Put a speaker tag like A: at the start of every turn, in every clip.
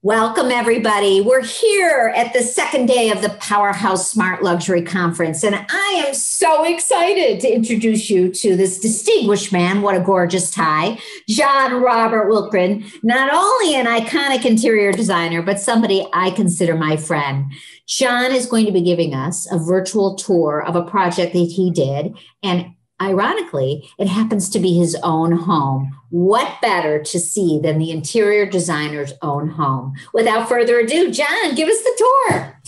A: Welcome, everybody. We're here at the second day of the Powerhouse Smart Luxury Conference, and I am so excited to introduce you to this distinguished man, what a gorgeous tie, John Robert Wiltgen, not only an iconic interior designer, but somebody I consider my friend. John is going to be giving us a virtual tour of a project that he did, and ironically, it happens to be his own home. What better to see than the interior designer's own home? Without further ado, John, give us the tour.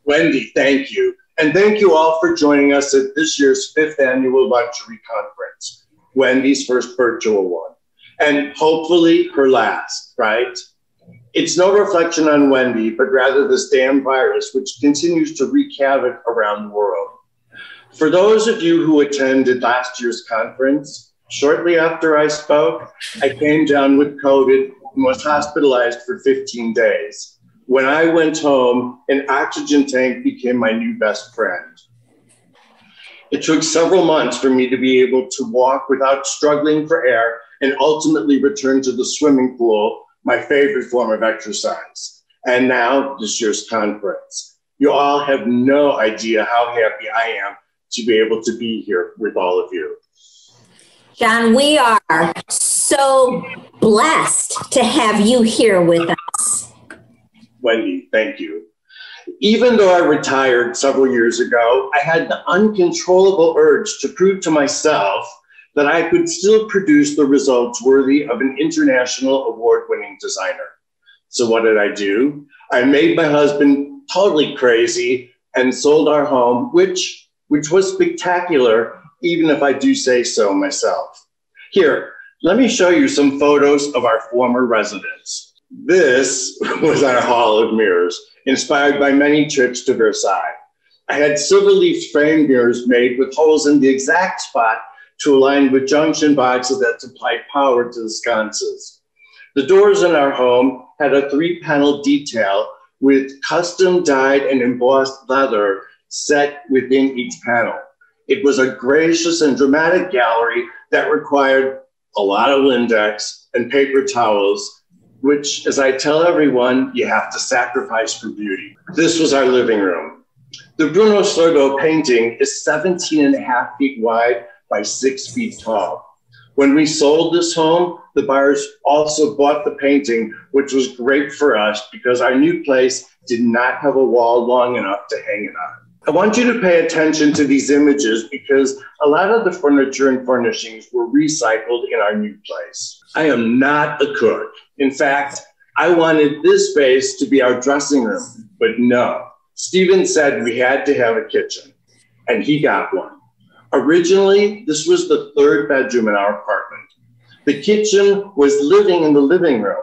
B: Wendy, thank you. And thank you all for joining us at this year's 5th Annual Luxury Conference, Wendy's first virtual one, and hopefully her last, right? It's no reflection on Wendy, but rather this damn virus, which continues to wreak havoc around the world. For those of you who attended last year's conference, shortly after I spoke, I came down with COVID and was hospitalized for 15 days. When I went home, an oxygen tank became my new best friend. It took several months for me to be able to walk without struggling for air and ultimately return to the swimming pool, my favorite form of exercise. And now this year's conference. You all have no idea how happy I am to be able to be here with all of you.
A: John, we are so blessed to have you here with us.
B: Wendy, thank you. Even though I retired several years ago, I had the uncontrollable urge to prove to myself that I could still produce the results worthy of an international award-winning designer. So what did I do? I made my husband totally crazy and sold our home, which was spectacular, even if I do say so myself. Here, let me show you some photos of our former residence. This was our hall of mirrors, inspired by many trips to Versailles. I had silver leaf frame mirrors made with holes in the exact spot to align with junction boxes that supplied power to the sconces. The doors in our home had a 3-panel detail with custom dyed and embossed leather set within each panel. It was a gracious and dramatic gallery that required a lot of Lindex and paper towels, which, as I tell everyone, you have to sacrifice for beauty. This was our living room. The Bruno Sergo painting is 17.5 feet wide by 6 feet tall. When we sold this home, the buyers also bought the painting, which was great for us because our new place did not have a wall long enough to hang it on. I want you to pay attention to these images because a lot of the furniture and furnishings were recycled in our new place. I am not a cook. In fact, I wanted this space to be our dressing room, but no. Steven said we had to have a kitchen, and he got one. Originally, this was the 3rd bedroom in our apartment. The kitchen was living in the living room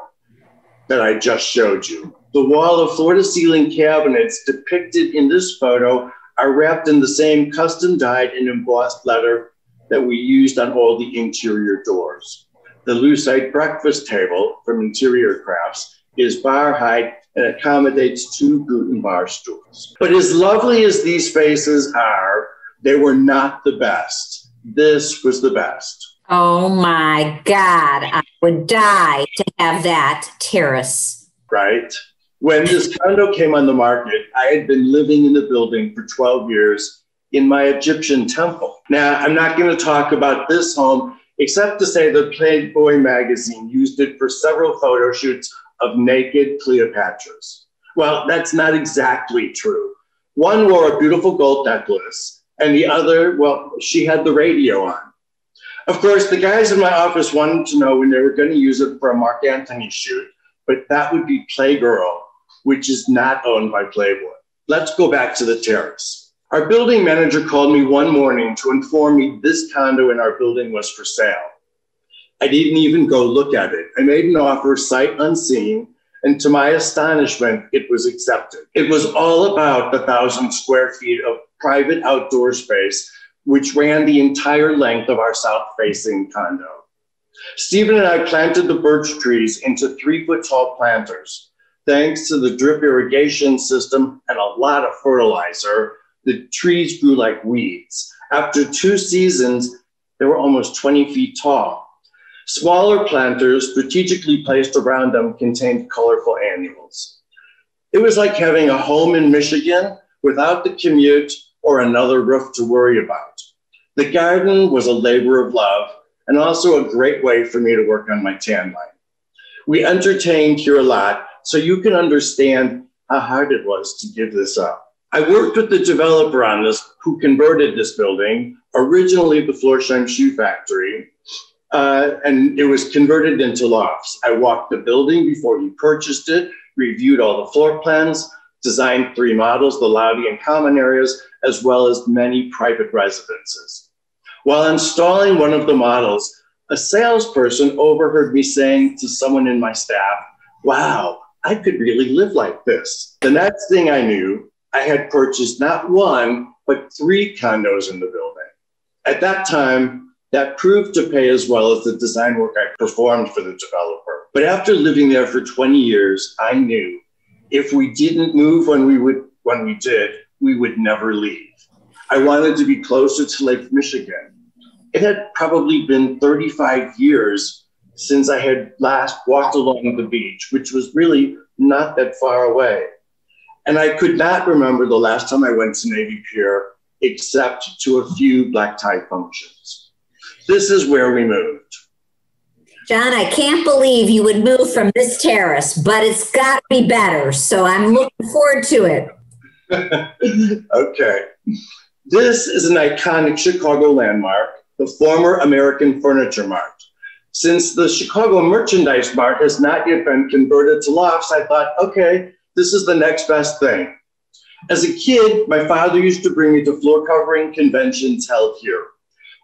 B: that I just showed you. The wall of floor-to-ceiling cabinets depicted in this photo are wrapped in the same custom dyed and embossed leather that we used on all the interior doors. The lucite breakfast table from Interior Crafts is bar height and accommodates 2 gluten bar stools. But as lovely as these spaces are, they were not the best. This was the best.
A: Oh my God, I would die to have that terrace.
B: Right? When this condo came on the market, I had been living in the building for 12 years in my Egyptian temple. Now, I'm not going to talk about this home, except to say that Playboy magazine used it for several photo shoots of naked Cleopatras. Well, that's not exactly true. One wore a beautiful gold necklace, and the other, well, she had the radio on. Of course, the guys in my office wanted to know when they were going to use it for a Mark Antony shoot, but that would be Playgirl, which is not owned by Playboy. Let's go back to the terrace. Our building manager called me one morning to inform me this condo in our building was for sale. I didn't even go look at it. I made an offer sight unseen, and to my astonishment, it was accepted. It was all about the 1,000 square feet of private outdoor space, which ran the entire length of our south-facing condo. Stephen and I planted the birch trees into 3-foot-tall planters. Thanks to the drip irrigation system and a lot of fertilizer, the trees grew like weeds. After 2 seasons, they were almost 20 feet tall. Smaller planters strategically placed around them contained colorful annuals. It was like having a home in Michigan without the commute or another roof to worry about. The garden was a labor of love and also a great way for me to work on my tan line. We entertained here a lot, so you can understand how hard it was to give this up. I worked with the developer on this who converted this building, originally the Florsheim Shoe Factory, and it was converted into lofts. I walked the building before he purchased it, reviewed all the floor plans, designed 3 models, the lobby and common areas, as well as many private residences. While installing one of the models, a salesperson overheard me saying to someone in my staff, "Wow, I could really live like this." The next thing I knew, I had purchased not 1, but 3 condos in the building. At that time, that proved to pay as well as the design work I performed for the developer. But after living there for 20 years, I knew if we didn't move when we did, we would never leave. I wanted to be closer to Lake Michigan. It had probably been 35 years since I had last walked along the beach, which was really not that far away. And I could not remember the last time I went to Navy Pier, except to a few black tie functions. This is where we moved.
A: John, I can't believe you would move from this terrace, but it's got to be better. So I'm looking forward to it.
B: Okay. This is an iconic Chicago landmark, the former American Furniture Mart. Since the Chicago Merchandise Mart has not yet been converted to lofts, I thought, okay, this is the next best thing. As a kid, my father used to bring me to floor covering conventions held here.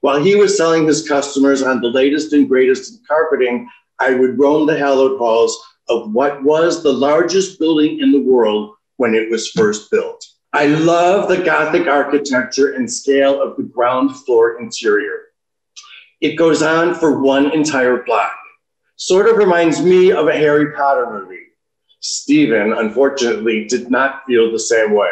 B: While he was selling his customers on the latest and greatest in carpeting, I would roam the hallowed halls of what was the largest building in the world when it was first built. I love the Gothic architecture and scale of the ground floor interior. It goes on for 1 entire block. Sort of reminds me of a Harry Potter movie. Stephen, unfortunately, did not feel the same way.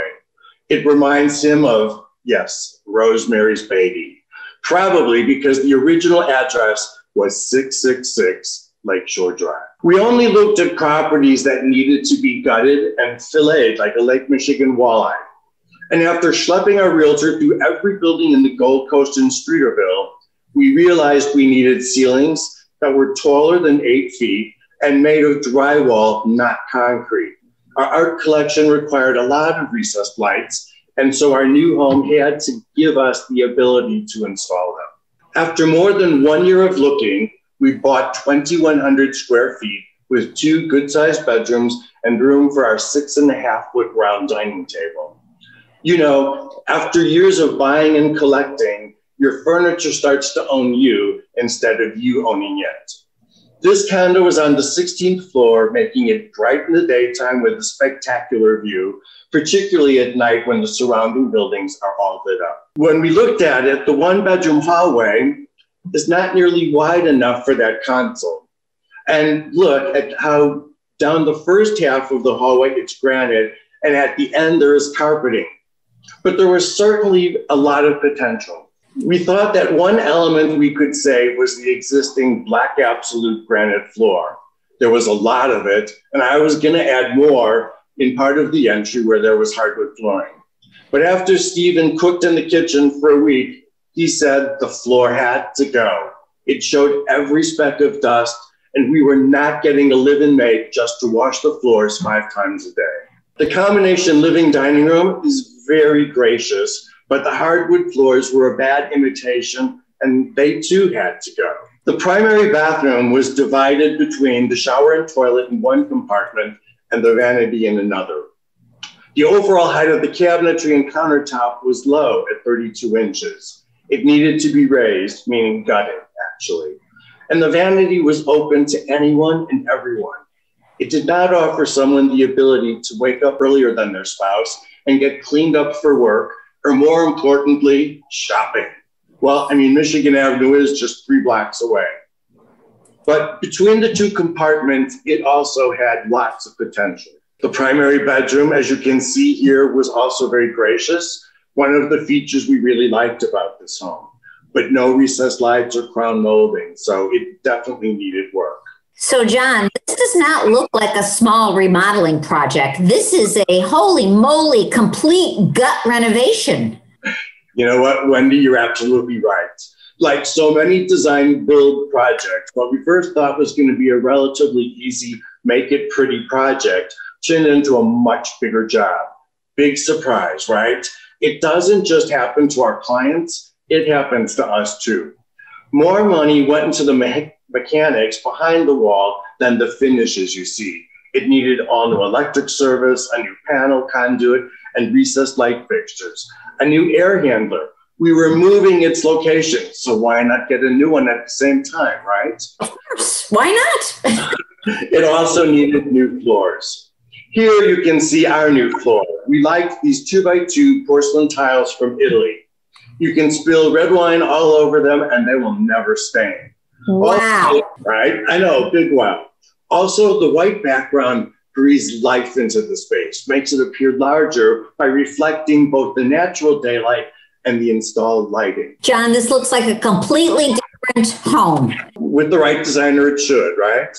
B: It reminds him of, yes, Rosemary's Baby. Probably because the original address was 666 Lakeshore Drive. We only looked at properties that needed to be gutted and filleted like a Lake Michigan walleye. And after schlepping our realtor through every building in the Gold Coast and Streeterville, we realized we needed ceilings that were taller than 8 feet and made of drywall, not concrete. Our art collection required a lot of recessed lights, and so our new home had to give us the ability to install them. After more than 1 year of looking, we bought 2,100 square feet with 2 good-sized bedrooms and room for our 6.5-foot round dining table. You know, after years of buying and collecting, your furniture starts to own you instead of you owning it. This condo is on the 16th floor, making it bright in the daytime with a spectacular view, particularly at night when the surrounding buildings are all lit up. When we looked at it, the 1-bedroom hallway is not nearly wide enough for that console. And look at how down the first half of the hallway it's granite, and at the end there is carpeting. But there was certainly a lot of potential. We thought that one element we could save was the existing black absolute granite floor. There was a lot of it, and I was going to add more in part of the entry where there was hardwood flooring. But after Stephen cooked in the kitchen for a week, he said the floor had to go. It showed every speck of dust, and we were not getting a live-in mate just to wash the floors 5 times a day. The combination living dining room is very gracious, but the hardwood floors were a bad imitation, and they too had to go. The primary bathroom was divided between the shower and toilet in one compartment and the vanity in another. The overall height of the cabinetry and countertop was low at 32 inches. It needed to be raised, meaning gutted, actually. And the vanity was open to anyone and everyone. It did not offer someone the ability to wake up earlier than their spouse and get cleaned up for work, or more importantly, shopping. Well, I mean, Michigan Avenue is just 3 blocks away. But between the 2 compartments, it also had lots of potential. The primary bedroom, as you can see here, was also very gracious, one of the features we really liked about this home. but no recessed lights or crown molding. So it definitely needed work.
A: So, John, this does not look like a small remodeling project. This is a holy moly, complete gut renovation.
B: You know what, Wendy, you're absolutely right. Like so many design build projects, what we first thought was going to be a relatively easy, make it pretty project turned into a much bigger job. Big surprise, right? It doesn't just happen to our clients, it happens to us too. More money went into the mechanics behind the wall than the finishes you see. It needed all new electric service, a new panel conduit, and recessed light fixtures, a new air handler. We were moving its location, so why not get a new one at the same time, right?
A: Of course, why not?
B: It also needed new floors. Here you can see our new floor. We liked these 2x2 porcelain tiles from Italy. You can spill red wine all over them and they will never stain.
A: Wow.
B: Also, right? I know, big wow. Also, the white background breathes life into the space, makes it appear larger by reflecting both the natural daylight and the installed lighting.
A: John, this looks like a completely different home.
B: With the right designer, it should, right?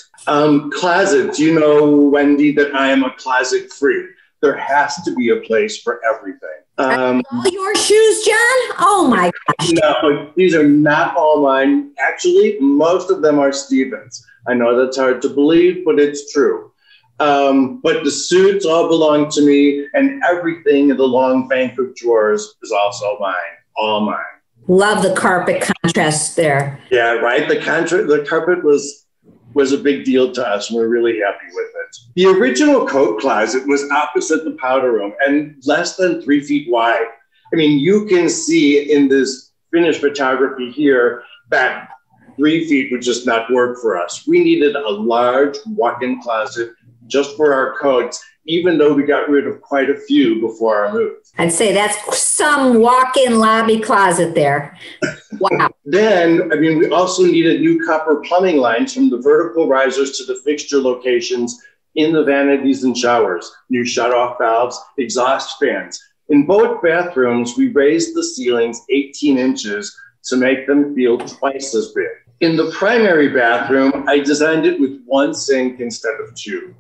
B: Closets, you know, Wendy, that I am a closet freak. There has to be a place for everything.
A: All your shoes, John? Oh my gosh.
B: No, these are not all mine. Actually, most of them are Stephen's. I know that's hard to believe, but it's true. But the suits all belong to me, and everything in the long bank of drawers is also mine, all mine.
A: Love the carpet contrast there.
B: Yeah, right. The carpet was a big deal to us, and we're really happy with it. The original coat closet was opposite the powder room and less than 3 feet wide. I mean, you can see in this finished photography here that 3 feet would just not work for us. We needed a large walk-in closet just for our coats, even though we got rid of quite a few before our move.
A: I'd say that's some walk-in lobby closet there. Wow.
B: Then, I mean, we also needed new copper plumbing lines from the vertical risers to the fixture locations in the vanities and showers, new shut-off valves, exhaust fans. In both bathrooms, we raised the ceilings 18 inches to make them feel twice as big. In the primary bathroom, I designed it with one sink instead of two.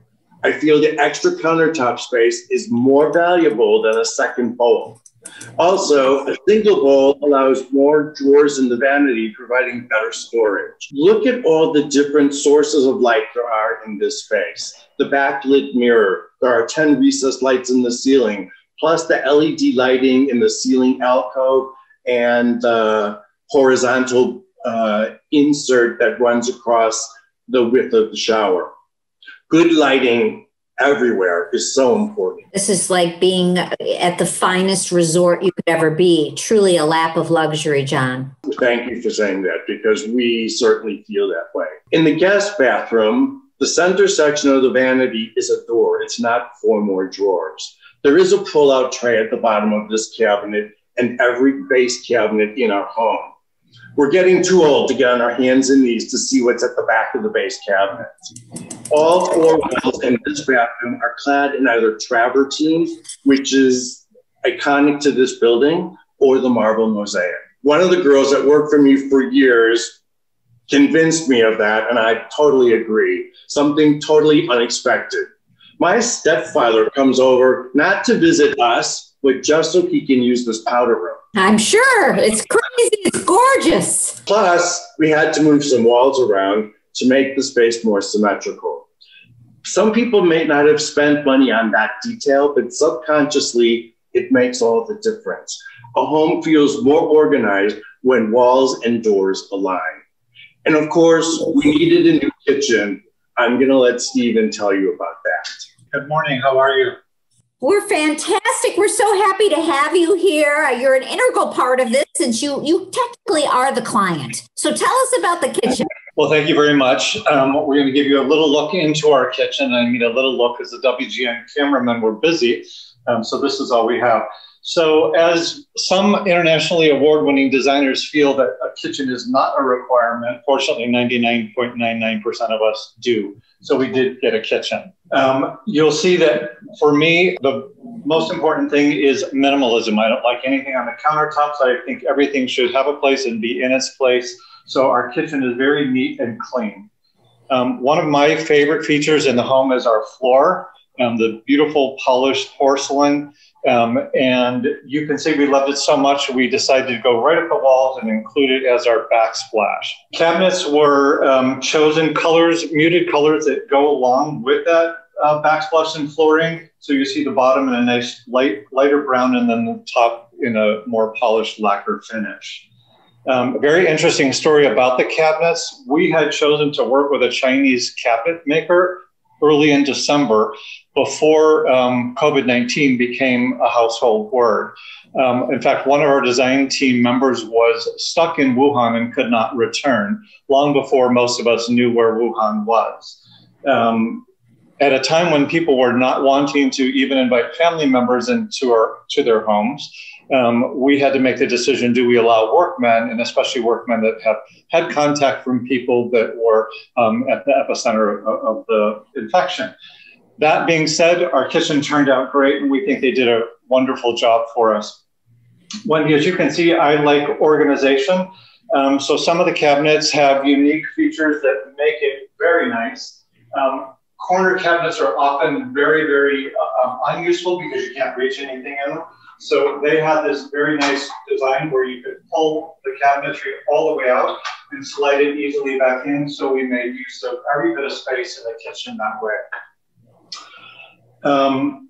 B: I feel the extra countertop space is more valuable than a second bowl. Also, a single bowl allows more drawers in the vanity, providing better storage. Look at all the different sources of light there are in this space. The backlit mirror, there are 10 recessed lights in the ceiling, plus the LED lighting in the ceiling alcove and the horizontal insert that runs across the width of the shower. Good lighting everywhere is so important.
A: This is like being at the finest resort you could ever be. Truly a lap of luxury, John.
B: Thank you for saying that, because we certainly feel that way. In the guest bathroom, the center section of the vanity is a door. It's not 4 more drawers. There is a pull-out tray at the bottom of this cabinet and every base cabinet in our home. We're getting too old to get on our hands and knees to see what's at the back of the base cabinet. All 4 walls in this bathroom are clad in either travertine, which is iconic to this building, or the marble mosaic. One of the girls that worked for me for years convinced me of that, and I totally agree. Something totally unexpected. My stepfather comes over not to visit us, but just so he can use this powder room.
A: I'm sure. It's crazy. It's gorgeous.
B: Plus, we had to move some walls around to make the space more symmetrical. Some people may not have spent money on that detail, but subconsciously, it makes all the difference. A home feels more organized when walls and doors align. And of course, we needed a new kitchen. I'm going to let Stephen tell you about that.
C: Good morning. How are you?
A: We're fantastic. We're so happy to have you here. You're an integral part of this since you technically are the client. So tell us about the kitchen.
C: Well, thank you very much. We're going to give you a little look into our kitchen. I mean, a little look as the WGN cameramen were busy. So this is all we have. So as some internationally award-winning designers feel that a kitchen is not a requirement, fortunately 99.99% of us do. So we did get a kitchen. You'll see that for me, the most important thing is minimalism. I don't like anything on the countertops. I think everything should have a place and be in its place. So our kitchen is very neat and clean. One of my favorite features in the home is our floor, the beautiful polished porcelain. And you can see we loved it so much, we decided to go right up the walls and include it as our backsplash. Cabinets were chosen colors, muted colors that go along with that backsplash and flooring. So you see the bottom in a nice lighter brown and then the top in a more polished lacquer finish. A very interesting story about the cabinets. We had chosen to work with a Chinese cabinet maker early in December before COVID-19 became a household word. In fact, one of our design team members was stuck in Wuhan and could not return long before most of us knew where Wuhan was. At a time when people were not wanting to even invite family members into their homes, we had to make the decision, do we allow workmen, and especially workmen that have had contact from people that were at the epicenter of the infection. That being said, our kitchen turned out great, and we think they did a wonderful job for us. Wendy, as you can see, I like organization. So some of the cabinets have unique features that make it very nice. Corner cabinets are often very, very unuseful because you can't reach anything in them. So they had this very nice design where you could pull the cabinetry all the way out and slide it easily back in. So we made use of every bit of space in the kitchen that way.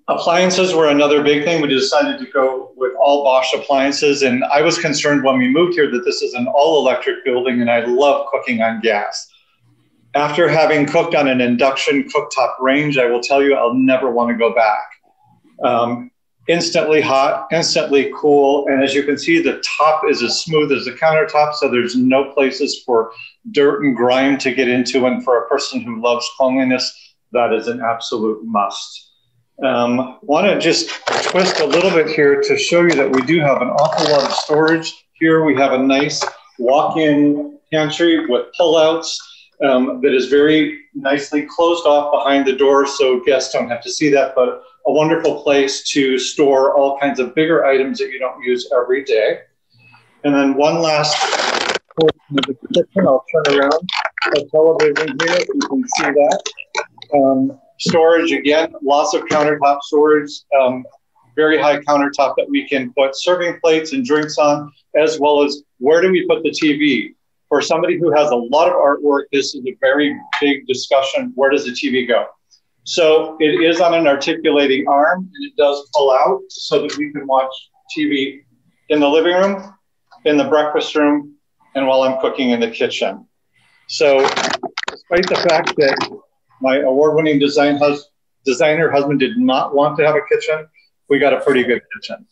C: Appliances were another big thing. We decided to go with all Bosch appliances. And I was concerned when we moved here that this is an all-electric building and I love cooking on gas. After having cooked on an induction cooktop range, I will tell you I'll never want to go back. Instantly hot, instantly cool. And as you can see, the top is as smooth as the countertop, so there's no places for dirt and grime to get into. And for a person who loves cleanliness, that is an absolute must. Want to just twist a little bit here to show you that we do have an awful lot of storage. Here we have a nice walk-in pantry with pullouts that is very nicely closed off behind the door so guests don't have to see that, but a wonderful place to store all kinds of bigger items that you don't use every day. And then one last portion of the kitchen, I'll turn around a television here, you can see that. Storage, again, lots of countertop storage, very high countertop that we can put serving plates and drinks on, as well as where do we put the TV? For somebody who has a lot of artwork, this is a very big discussion. Where does the TV go? So it is on an articulating arm, and it does pull out so that we can watch TV in the living room, in the breakfast room, and while I'm cooking in the kitchen. So despite the fact that my award-winning designer husband did not want to have a kitchen, we got a pretty good kitchen.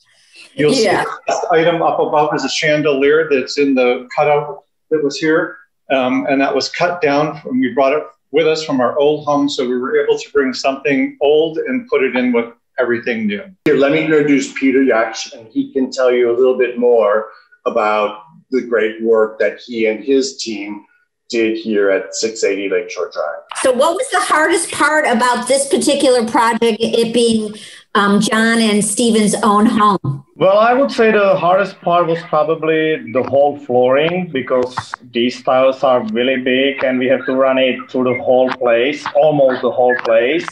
C: You'll see this item up above is a chandelier that's in the cutout that was here, and that was cut down, and we brought it with us from our old home, so we were able to bring something old and put it in with everything new. Here,
B: let me introduce Peter Yaksh, and he can tell you a little bit more about the great work that he and his team did here at 680 Lakeshore Drive.
A: So what was the hardest part about this particular project, it being John and Stephen's own home?
D: Well, I would say the hardest part was probably the whole flooring, because these tiles are really big and we have to run it through the whole place, almost the whole place.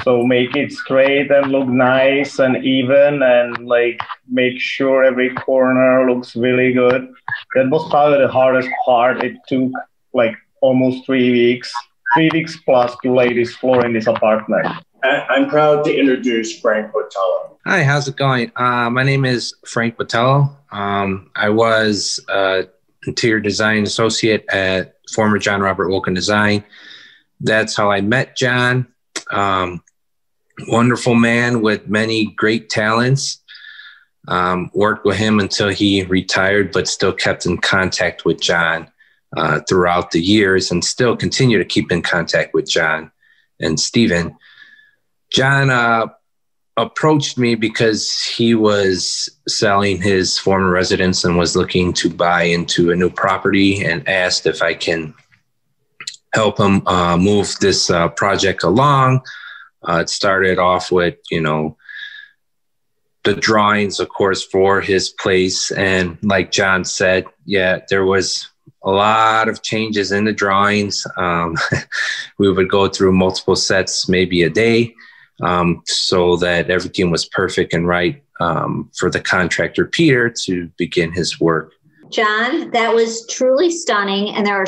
D: So make it straight and look nice and even, and like make sure every corner looks really good. That was probably the hardest part. It took like almost 3 weeks plus to lay this floor in this apartment.
B: I'm proud to introduce Frank Cortello.
E: Hi, how's it going? My name is Frank Cortello. I was interior design associate at former John Robert Wiltgen Design. That's how I met John. Wonderful man with many great talents. Worked with him until he retired, but still kept in contact with John throughout the years, and still continue to keep in contact with John and Stephen. John approached me because he was selling his former residence and was looking to buy into a new property, and asked if I can help him move this project along. It started off with, the drawings, of course, for his place. And like John said, yeah, there was a lot of changes in the drawings. We would go through multiple sets, maybe a day, so that everything was perfect and right for the contractor, Peter, to begin his work.
A: John, that was truly stunning. And there are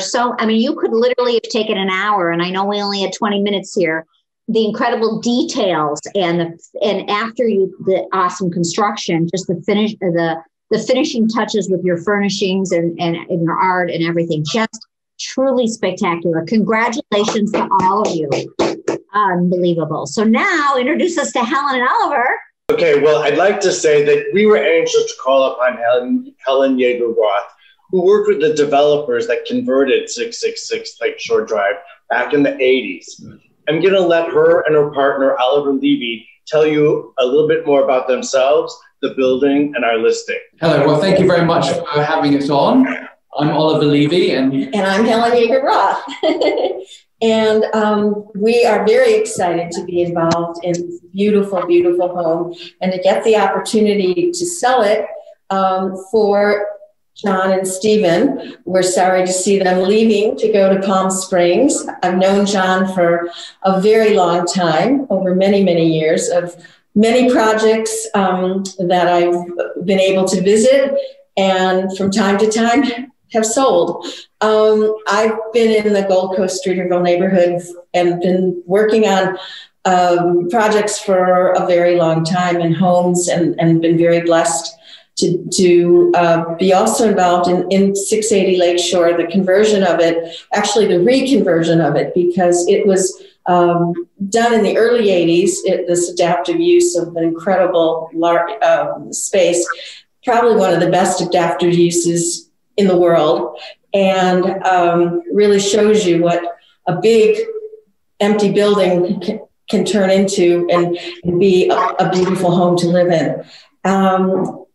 A: you could literally have taken an hour, and I know we only had 20 minutes here. The incredible details and after the awesome construction, just the finishing touches with your furnishings and your art and everything, just truly spectacular. Congratulations to all of you. Unbelievable. So now introduce us to Helen and Oliver.
B: Okay, well, I'd like to say that we were anxious to call upon Helen Roth, who worked with the developers that converted 666 Lakeshore Drive back in the 80s. I'm going to let her and her partner, Oliver Levy, tell you a little bit more about themselves, the building, and our listing.
F: Hello, well, thank you very much for having us on. I'm Oliver Levy. And
G: I'm Helen Roth. And we are very excited to be involved in this beautiful, beautiful home and to get the opportunity to sell it for John and Stephen. We're sorry to see them leaving to go to Palm Springs. I've known John for a very long time, over many, many years, of many projects that I've been able to visit and from time to time have sold. I've been in the Gold Coast Streeterville neighborhood and been working on projects for a very long time in homes and been very blessed to be also involved in 680 Lakeshore, the conversion of it, actually the reconversion of it, because it was done in the early 80s, this adaptive use of an incredible space, probably one of the best adaptive uses in the world, and really shows you what a big empty building can turn into and be a beautiful home to live in.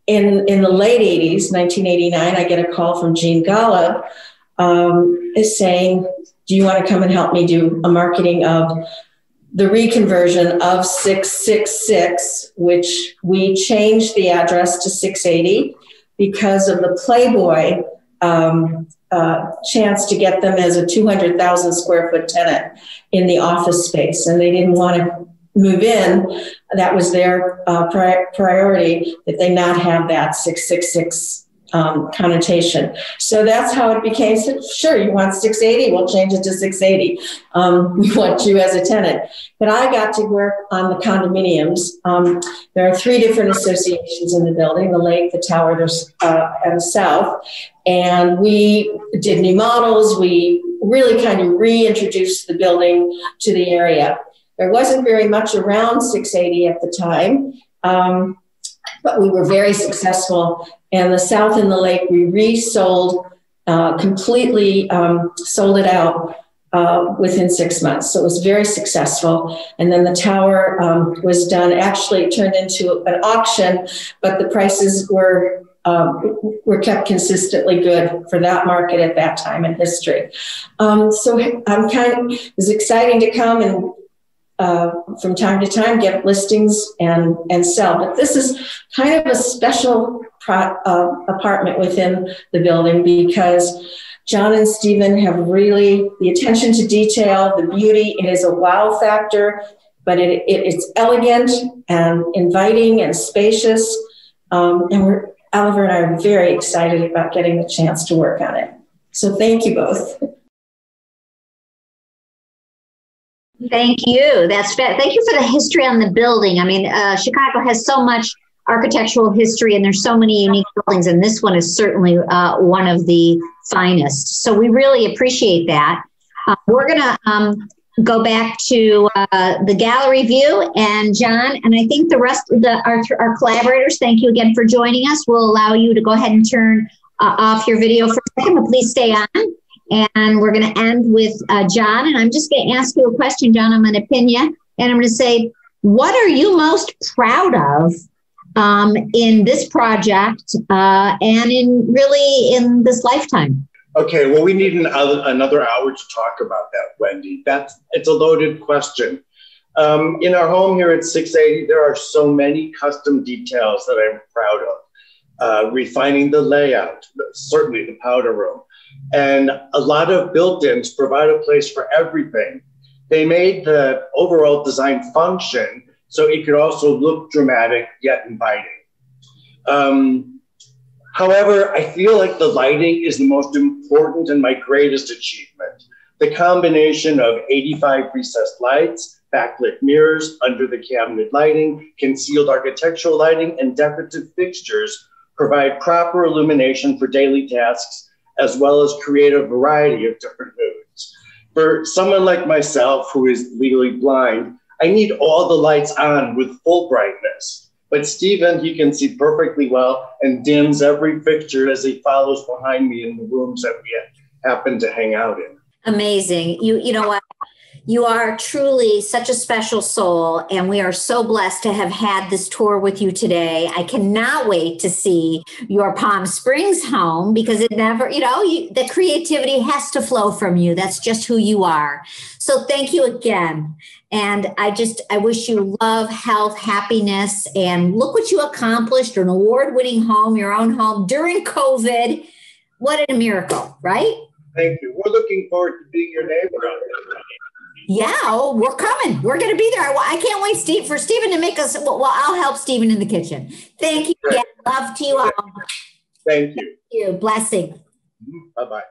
G: In the late 80s, 1989, I get a call from Gene Golub saying, do you want to come and help me do a marketing of the reconversion of 666, which we changed the address to 680 because of the Playboy chance to get them as a 200,000 square foot tenant in the office space. And they didn't want to move in. That was their priority, that they not have that 666 connotation. So that's how it became. Sure, you want 680, we'll change it to 680. We want you as a tenant. But I got to work on the condominiums. There are 3 different associations in the building, the lake, the tower, and the south. And we did new models. We really kind of reintroduced the building to the area. There wasn't very much around 680 at the time, but we were very successful. And the south and the lake, we resold, completely sold it out within 6 months. So it was very successful. And then the tower was done, actually turned into an auction, but the prices were kept consistently good for that market at that time in history. So it was exciting to come and from time to time get listings and sell. But this is kind of a special apartment within the building because John and Stephen have really the attention to detail, the beauty. It is a wow factor, but it's elegant and inviting and spacious. And Oliver and I are very excited about getting the chance to work on it. So thank you both.
A: Thank you. Thank you for the history on the building. I mean, Chicago has so much architectural history and there's so many unique buildings, and this one is certainly one of the finest. So we really appreciate that. We're going to go back to the gallery view, and John, and I think the rest of our collaborators, thank you again for joining us. We'll allow you to go ahead and turn off your video for a second, but please stay on. And we're going to end with John, and I'm just going to ask you a question, John. I'm going to pin you, and I'm going to say, what are you most proud of in this project and in this lifetime?
B: Okay, well, we need another hour to talk about that, Wendy. It's a loaded question. In our home here at 680, there are so many custom details that I'm proud of. Refining the layout, certainly the powder room, and a lot of built-ins provide a place for everything. They made the overall design function so it could also look dramatic yet inviting. However, I feel like the lighting is the most important and my greatest achievement. The combination of 85 recessed lights, backlit mirrors, under the cabinet lighting, concealed architectural lighting, and decorative fixtures provide proper illumination for daily tasks, as well as create a variety of different moods. For someone like myself who is legally blind, I need all the lights on with full brightness. But Stephen, he can see perfectly well and dims every fixture as he follows behind me in the rooms that we happen to hang out in.
A: Amazing. You know what? You are truly such a special soul, and we are so blessed to have had this tour with you today. I cannot wait to see your Palm Springs home, because it never, the creativity has to flow from you. That's just who you are. So thank you again. And I wish you love, health, happiness, and look what you accomplished, an award-winning home, your own home during COVID. What a miracle, right?
B: Thank you. We're looking forward to being your neighbor out there.
A: Yeah, we're coming. We're going to be there. I can't wait for Stephen to make us. Well, I'll help Stephen in the kitchen. Thank you again. Love to you all.
B: Thank you.
A: Thank you. Blessing.
B: Bye-bye.